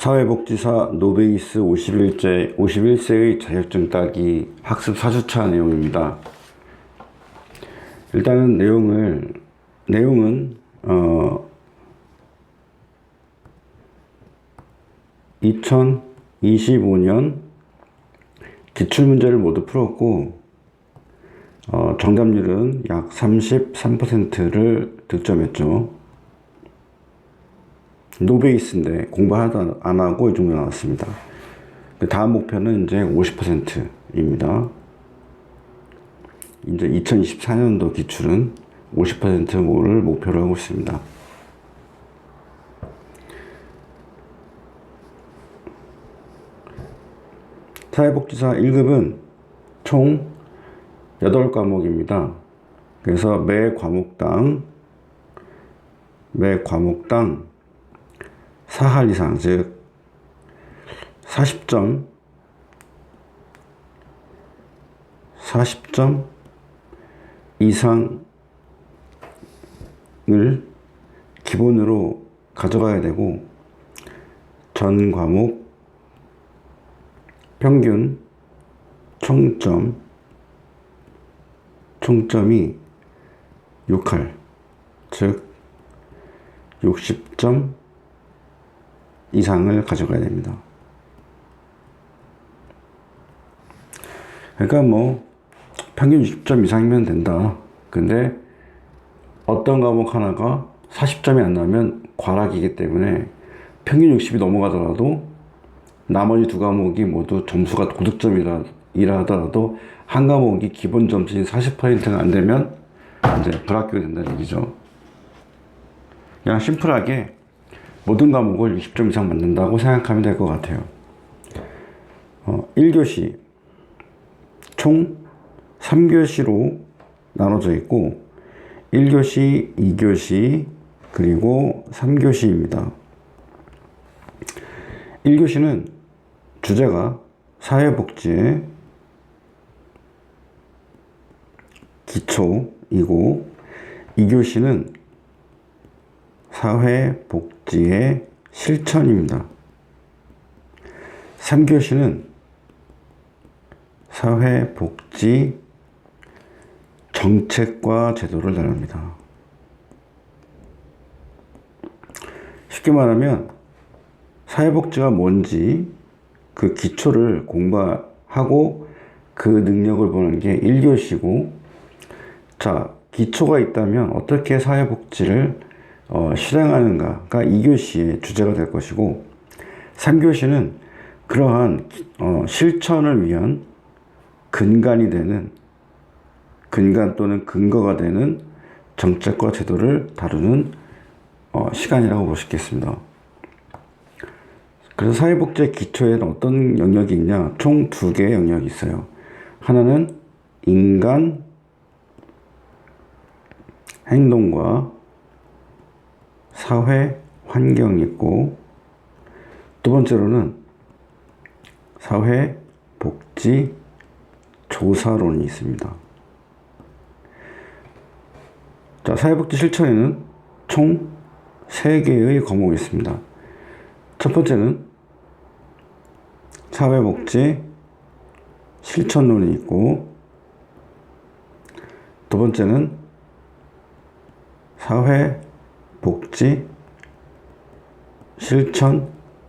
사회복지사 노베이스 51세의 자격증 따기 학습 4주차 내용입니다. 일단은 내용은 2025년 기출문제를 모두 풀었고 정답률은 약 33%를 득점했죠. 노베이스인데 공부 하나도 안 하고 이 정도 나왔습니다. 다음 목표는 이제 50%입니다. 이제 2024년도 기출은 50%를 목표로 하고 있습니다. 사회복지사 1급은 총 8과목입니다. 그래서 매 과목당 4할 이상, 즉 40점 이상을 기본으로 가져가야 되고, 전 과목 평균 총점이 6할, 즉 60점 이상을 가져가야 됩니다. 그러니까 평균 60점 이상이면 된다. 근데 어떤 과목 하나가 40점이 안 나면 과락이기 때문에 평균 60이 넘어가더라도 나머지 두 과목이 모두 점수가 고득점이라 하더라도 한 과목이 기본 점수인 40%가 안 되면 이제 불합격이 된다는 얘기죠. 그냥 심플하게 모든 과목을 60점 이상 맞는다고 생각하면 될 것 같아요. 1교시 총 3교시로 나눠져 있고 1교시, 2교시, 그리고 3교시입니다. 1교시는 주제가 사회복지의 기초이고 2교시는 사회복지의 실천입니다. 3교시는 사회복지 정책과 제도를 다룹니다. 쉽게 말하면 사회복지가 뭔지 그 기초를 공부하고 그 능력을 보는 게 1교시고, 자, 기초가 있다면 어떻게 사회복지를 실행하는가가 2교시의 주제가 될 것이고, 3교시는 그러한 실천을 위한 근간 또는 근거가 되는 정책과 제도를 다루는 시간이라고 볼 수 있겠습니다. 그래서 사회복지의 기초에는 어떤 영역이 있냐? 총 2개의 영역이 있어요. 하나는 인간 행동과 사회 환경이 있고, 두 번째로는 사회 복지 조사론이 있습니다. 자, 사회복지 실천에는 총 3개의 과목이 있습니다. 첫 번째는 사회복지 실천론이 있고, 두 번째는 사회복지 실천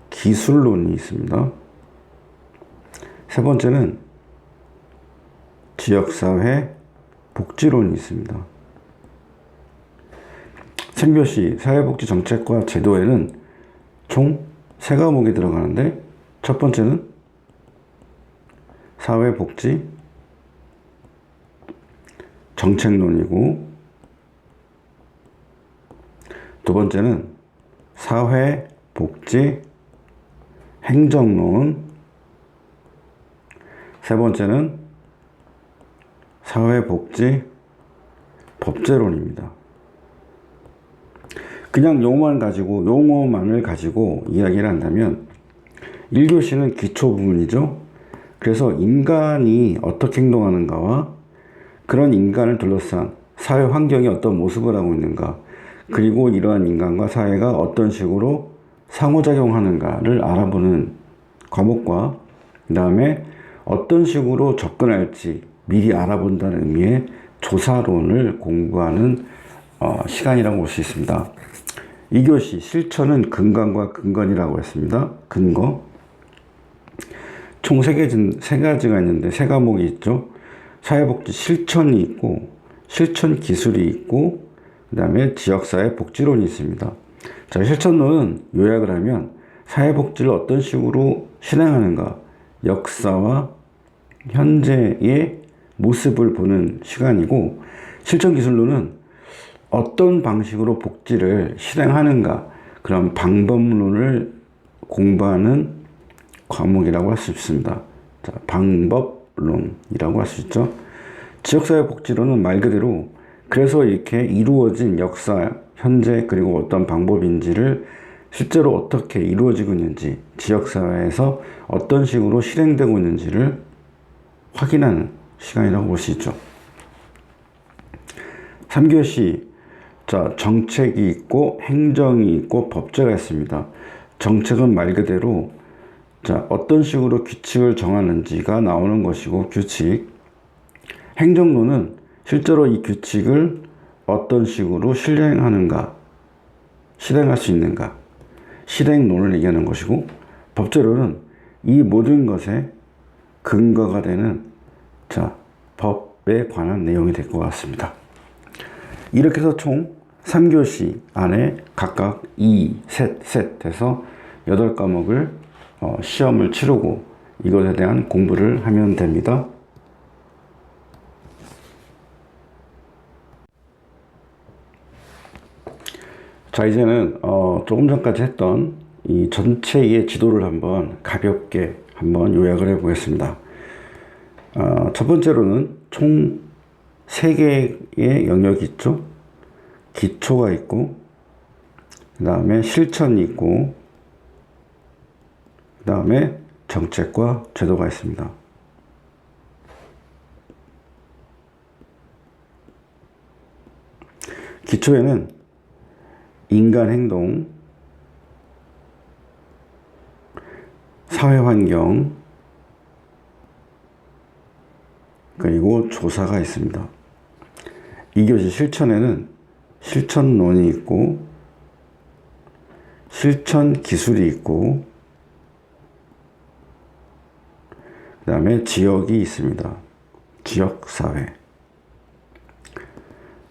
기술론이 있습니다. 세 번째는 지역사회 복지론이 있습니다. 3교시 사회복지 정책과 제도에는 총 3과목이 들어가는데, 첫 번째는 사회복지 정책론이고, 두 번째는 사회복지 행정론, 세 번째는 사회복지 법제론입니다. 그냥 용어만을 가지고 이야기를 한다면 1교시는 기초 부분이죠. 그래서 인간이 어떻게 행동하는가와 그런 인간을 둘러싼 사회 환경이 어떤 모습을 하고 있는가, 그리고 이러한 인간과 사회가 어떤 식으로 상호작용하는가를 알아보는 과목과 그 다음에 어떤 식으로 접근할지 미리 알아본다는 의미의 조사론을 공부하는 시간이라고 볼 수 있습니다. 2교시 실천은 근간과 근건이라고 했습니다. 근거. 총 세 가지가 있는데 세 과목이 있죠. 사회복지 실천이 있고 실천 기술이 있고 그 다음에 지역사회 복지론이 있습니다. 자, 실천론은 요약을 하면 사회복지를 어떤 식으로 실행하는가, 역사와 현재의 모습을 보는 시간이고, 실천기술론은 어떤 방식으로 복지를 실행하는가, 그런 방법론을 공부하는 과목이라고 할 수 있습니다. 자, 방법론이라고 할 수 있죠. 지역사회 복지론은 말 그대로 그래서 이렇게 이루어진 역사, 현재 그리고 어떤 방법인지를 실제로 어떻게 이루어지고 있는지, 지역사회에서 어떤 식으로 실행되고 있는지를 확인하는 시간이라고 볼 수 있죠. 3교시, 자, 정책이 있고 행정이 있고 법제가 있습니다. 정책은 말 그대로 자, 어떤 식으로 규칙을 정하는지가 나오는 것이고, 규칙. 행정론은 실제로 이 규칙을 어떤 식으로 실행하는가, 실행할 수 있는가, 실행론을 얘기하는 것이고, 법제론은 이 모든 것에 근거가 되는 자, 법에 관한 내용이 될 것 같습니다. 이렇게 해서 총 3교시 안에 각각 2, 셋 해서 8과목을 시험을 치르고 이것에 대한 공부를 하면 됩니다. 자, 이제는 조금 전까지 했던 이 전체의 지도를 한번 가볍게 한번 요약을 해 보겠습니다. 첫 번째로는 총 3개의 영역이 있죠. 기초가 있고, 그 다음에 실천이 있고, 그 다음에 정책과 제도가 있습니다. 기초에는 인간 행동, 사회 환경, 그리고 조사가 있습니다. 2교시 실천에는 실천론이 있고, 실천 기술이 있고, 그 다음에 지역이 있습니다. 지역사회.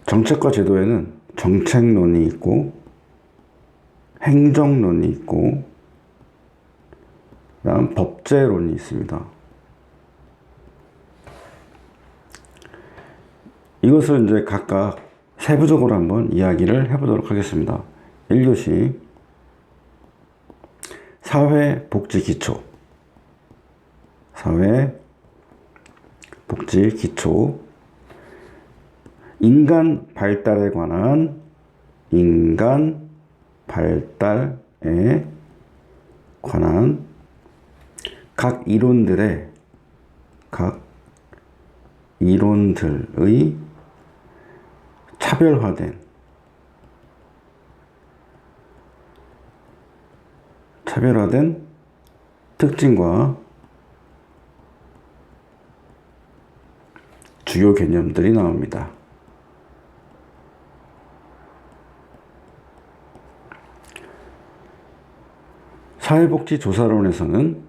정책과 제도에는 정책론이 있고, 행정론이 있고, 그 다음 법제론이 있습니다. 이것을 이제 각각 세부적으로 한번 이야기를 해보도록 하겠습니다. 1교시 사회복지기초. 사회복지기초. 인간 발달에 관한 인간 발달에 관한 각 이론들의 차별화된 특징과 주요 개념들이 나옵니다. 사회복지조사론에서는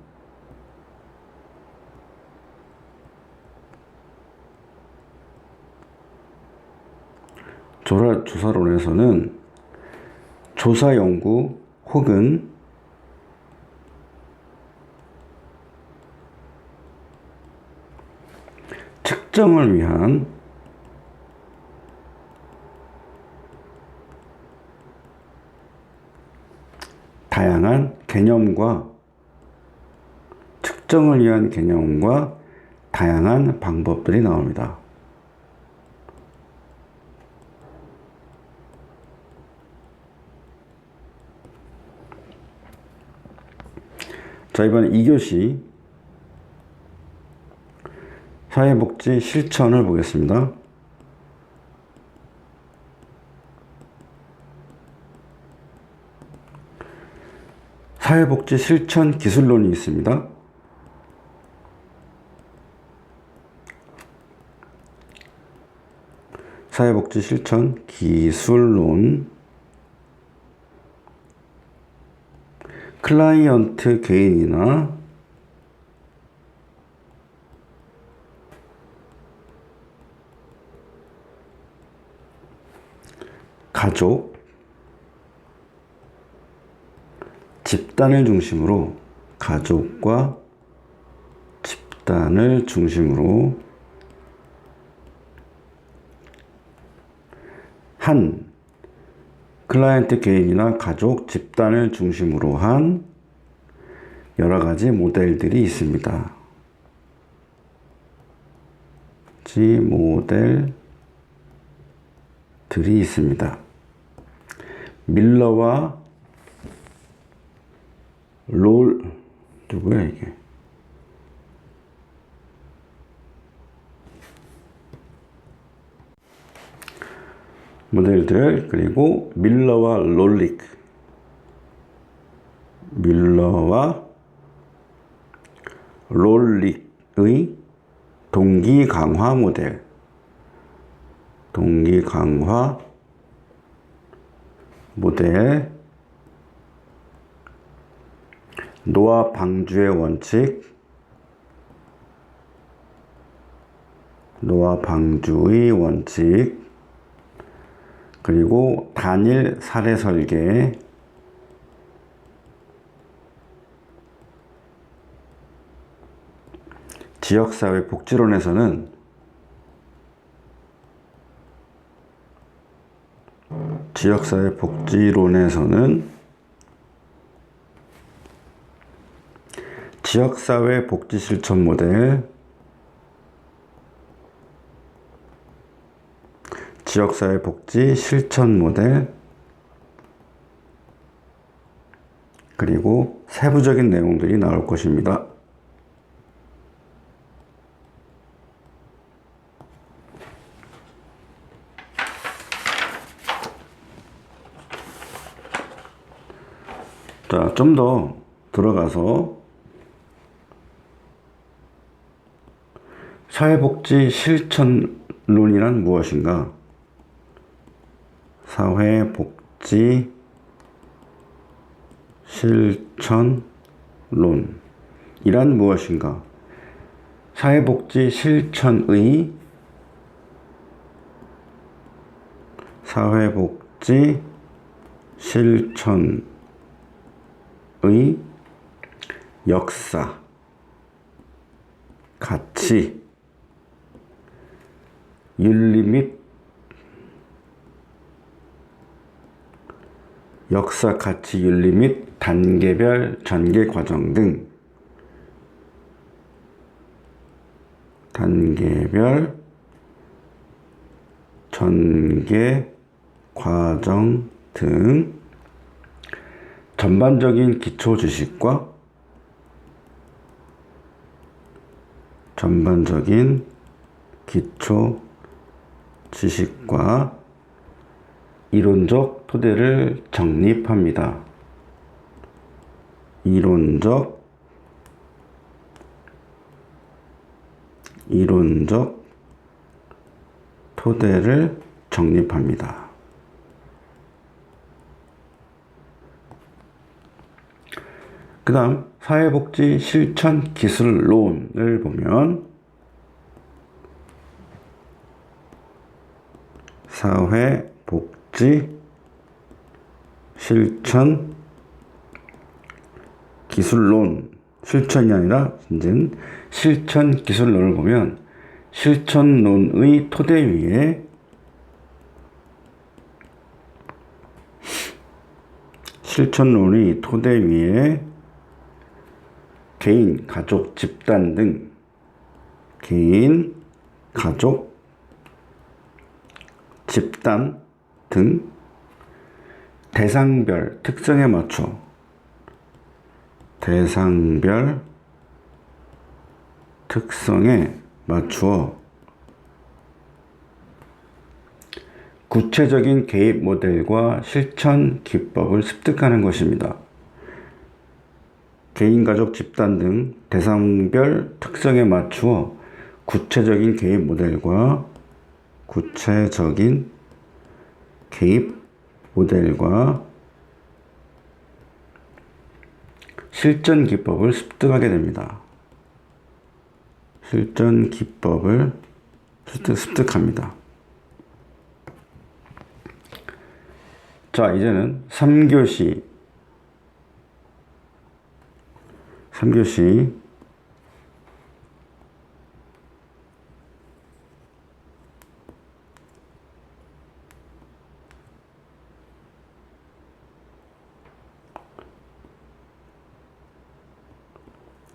조사 연구 혹은 측정을 위한 다양한 개념과 측정을 위한 개념과 다양한 방법들이 나옵니다. 자, 이번에 2교시 사회복지 실천을 보겠습니다. 사회복지 실천 기술론이 있습니다. 사회복지 실천 기술론. 클라이언트 개인이나 가족, 집단을 중심으로, 가족과 집단을 중심으로 한 클라이언트 개인이나 가족, 집단을 중심으로 한 여러 가지 모델들이 있습니다. 모델들이 있습니다. 밀러와 누구야 이게? 모델들, 그리고 밀러와 롤릭의 동기 강화 모델, 노화 방주의 원칙, 그리고 단일 사례 설계, 지역사회 복지론에서는 지역사회 복지 실천 모델, 지역사회 복지 실천 모델, 그리고 세부적인 내용들이 나올 것입니다. 자, 좀 더 들어가서 사회복지 실천론이란 무엇인가? 사회복지 실천론이란 무엇인가? 사회복지 실천의 역사, 가치, 윤리 및 단계별 전개 과정 등 전반적인 기초 지식과 이론적 토대를 정립합니다. 이론적 토대를 정립합니다. 그 다음 사회복지 실천 기술론을 보면 사회복지 실천 기술론, 실천이 아니라 이제 실천 기술론을 보면 실천론의 토대 위에 개인, 가족, 집단 등 대상별 특성에 맞추어 구체적인 개입 모델과 실천 기법을 습득하는 것입니다. 개인, 가족, 집단 등 대상별 특성에 맞추어 구체적인 개입 모델과 실전 기법을 습득하게 됩니다. 실전 기법을 습득합니다. 자, 이제는 3교시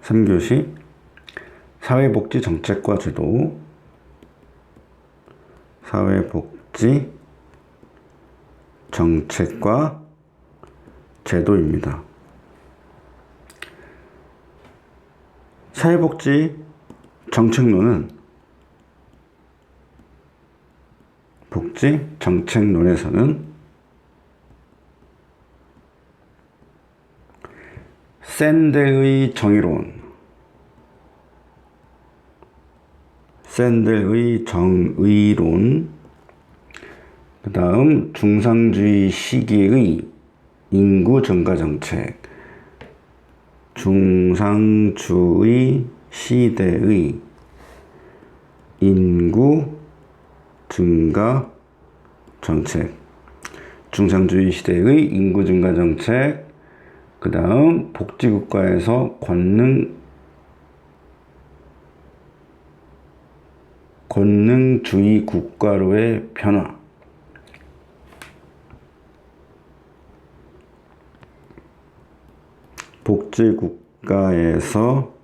3교시 사회복지 정책과 제도, 사회복지 정책과 제도입니다. 사회복지 정책론에서는 샌델의 정의론, 그 다음 중상주의 시기의 인구 증가 정책, 중상주의 시대의 인구 증가 정책, 중상주의 시대의 인구 증가 정책, 그 다음 복지국가에서 권능주의 국가로의 변화, 복지국가에서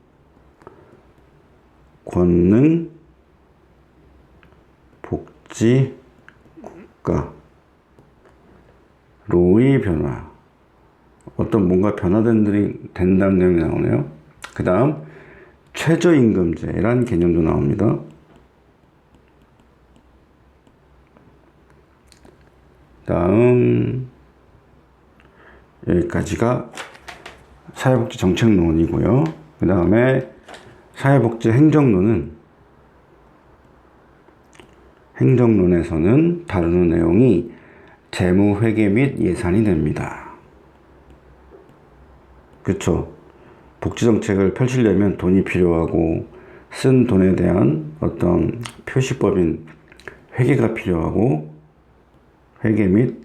복지국가로의 변화, 어떤 뭔가 된다는 내용이 나오네요. 그 다음 최저임금제라는 개념도 나옵니다. 다음 여기까지가 사회복지 정책론이고요. 그 다음에 사회복지 행정론에서는 다루는 내용이 재무회계 및 예산이 됩니다. 그렇죠. 복지정책을 펼치려면 돈이 필요하고 쓴 돈에 대한 어떤 표시법인 회계가 필요하고 회계 및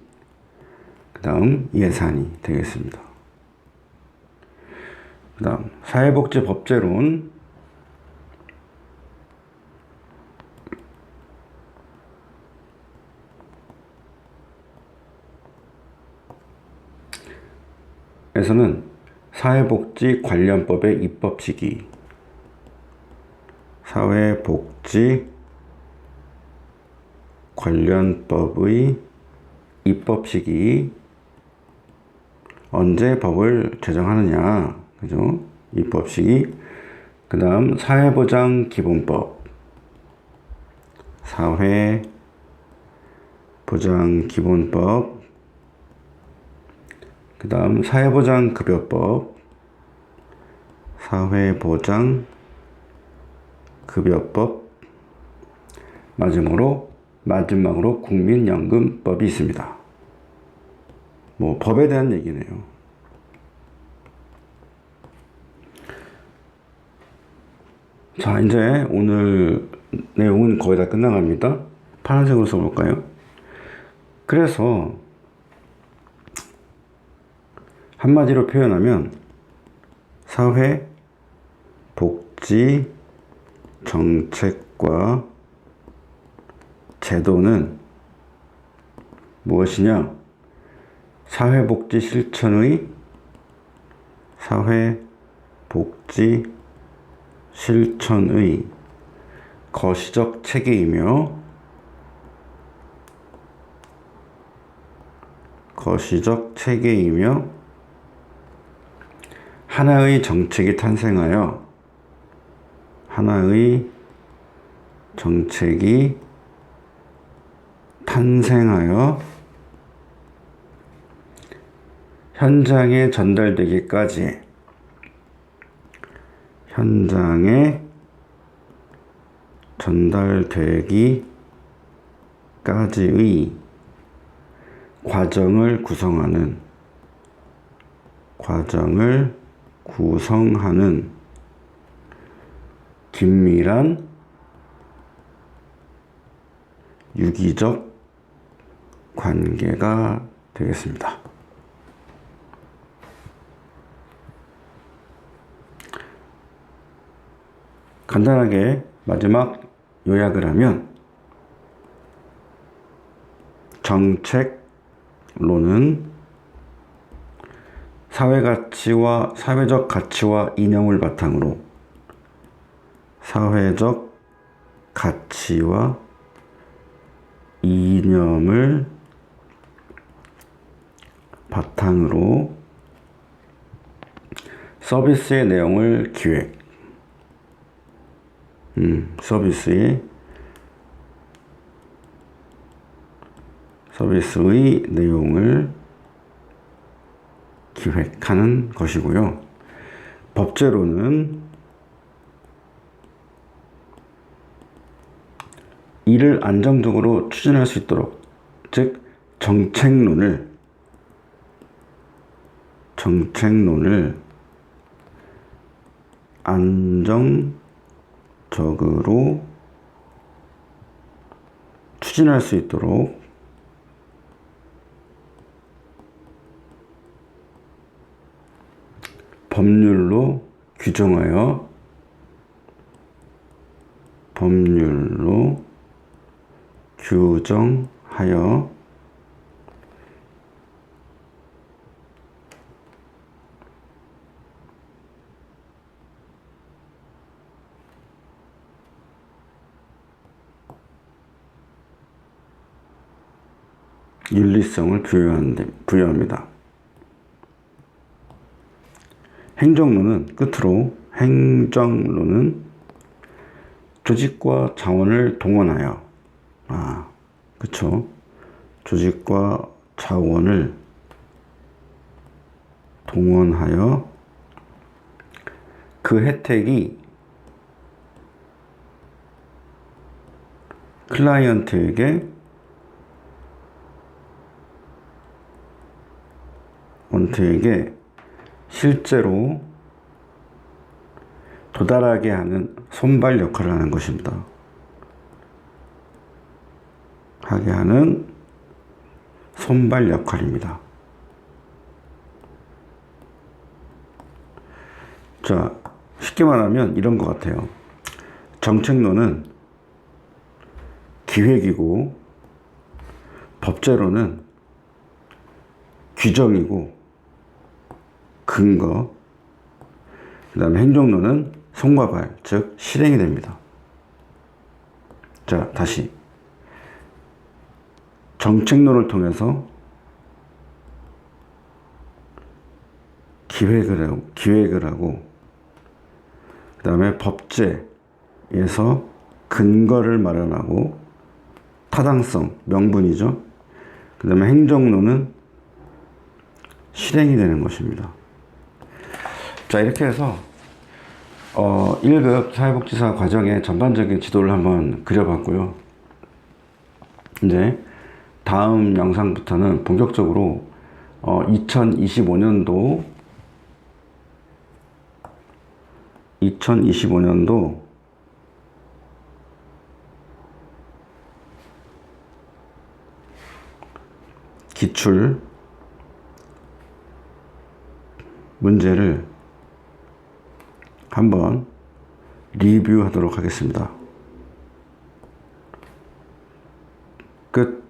그 다음 예산이 되겠습니다. 그 다음 사회복지법제론, 에서는 사회복지 관련법의 입법 시기, 사회복지 관련법의 입법 시기, 언제 법을 제정하느냐, 그죠? 입법 시기. 그 다음 사회보장기본법, 그 다음 사회보장급여법, 마지막으로 국민연금법이 있습니다. 뭐 법에 대한 얘기네요. 자, 이제 오늘 내용은 거의 다 끝나갑니다. 파란색으로 써볼까요? 그래서 한마디로 표현하면 사회복지 정책과 제도는 무엇이냐? 사회복지 실천의 거시적 체계이며 하나의 정책이 탄생하여 현장에 전달되기까지 현장에 전달되기까지의 과정을 구성하는 긴밀한 유기적 관계가 되겠습니다. 간단하게 마지막 요약을 하면 정책론은 사회적 가치와 이념을 바탕으로 사회적 가치와 이념을 바탕으로 서비스의 내용을 서비스의 내용을 기획하는 것이고요. 법제로는 이를 안정적으로 추진할 수 있도록, 즉 정책론을 안정적으로 추진할 수 있도록 법률로 규정하여 윤리성을 부여합니다. 행정론은 조직과 자원을 동원하여, 조직과 자원을 동원하여 그 혜택이 클라이언트에게 실제로 도달하게 하는 손발 역할을 하는 것입니다. 손발 역할입니다. 자, 쉽게 말하면 이런 것 같아요. 정책론은 기획이고, 법제로는 규정이고 근거, 그 다음에 행정론은 손과 발, 즉 실행이 됩니다. 자, 다시 정책론을 통해서 기획을 하고, 그 다음에 법제에서 근거를 마련하고, 타당성, 명분이죠. 그 다음에 행정론은 실행이 되는 것입니다. 자, 이렇게 해서 1급 사회복지사 과정의 전반적인 지도를 한번 그려봤고요. 이제 다음 영상부터는 본격적으로 2025년도 기출 문제를 한번 리뷰하도록 하겠습니다. 끝.